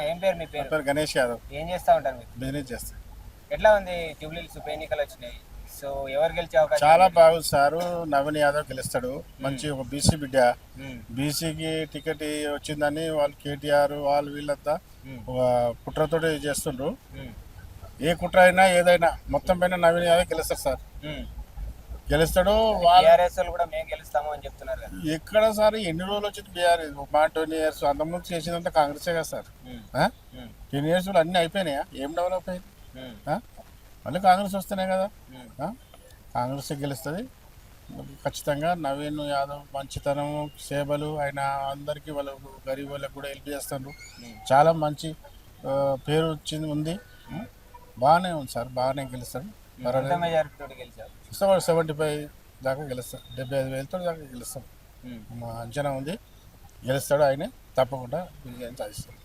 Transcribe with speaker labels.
Speaker 1: ఏం పేరు మీ పేరు?
Speaker 2: పేరు గణేష్ యాదవ్.
Speaker 1: ఏం చేస్తా ఉంటారు మీరు?
Speaker 2: బిజినెస్ చేస్తాను.
Speaker 1: ఎట్లా ఉంది జూబ్లీహిల్స్ ఉప ఎన్నికలు వచ్చినాయి? సో ఎవరు గెలిచే అవకాశం
Speaker 2: చాలా
Speaker 1: ఉంది?
Speaker 2: బాగుంది సారు. నవీన్ యాదవ్ గెలుస్తాడు. మంచి ఒక బీసీ బిడ్డ.
Speaker 1: ఉమ్,
Speaker 2: బీసీకి టికెట్ వచ్చిందని వాళ్ళు కేటీఆర్ వాళ్ళు వీళ్ళంతా
Speaker 1: ఉమ్,
Speaker 2: ఒక కుట్రతోటి చేస్తుండ్రు.
Speaker 1: ఉమ్,
Speaker 2: ఏ కుట్ర అయినా ఏదైనా మొత్తం పైన నవీన్ యాదవ్ గెలుస్తాడు సార్.
Speaker 1: ఉమ్.
Speaker 2: గెలుస్తాడు. వాళ్ళు
Speaker 1: టీఆర్ఎస్ వాళ్ళు కూడా మేము గెలుస్తాము అని చెప్తున్నారు కదా.
Speaker 2: ఎక్కడ సార్ ఎన్ని రోజులు వచ్చింది బీఆర్ఎస్? మా 20 years అంతకుముందు చేసిందంతా కాంగ్రెసే కదా సార్.
Speaker 1: ఉమ్, ఉమ్,
Speaker 2: 10 years అన్నీ అయిపోయినాయా? ఏం డెవలప్ అయింది?
Speaker 1: ఉమ్,
Speaker 2: మళ్ళీ కాంగ్రెస్ వస్తేనే కదా.
Speaker 1: ఉమ్,
Speaker 2: కాంగ్రెస్ గెలుస్తుంది ఖచ్చితంగా. నవీన్ యాదవ్ మంచితనం సేవలు ఆయన అందరికీ వాళ్ళకు గరీబ్ వాళ్ళకు కూడా హెల్ప్ చేస్తారు. చాలా మంచి పేరు వచ్చింది ఉంది. బాగానే ఉంది సార్. బాగానే గెలుస్తాడు.
Speaker 1: ఎంత మెజారిటీ తోటి గెలిచారు?
Speaker 2: 75 దాకా గెలుస్తాడు. 75,000 దాకా గెలుస్తాడు.
Speaker 1: ఉమ్.
Speaker 2: మా అంచనా ఉంది. గెలుస్తాడు ఆయనే తప్పకుండా విజయం సాధిస్తాడు.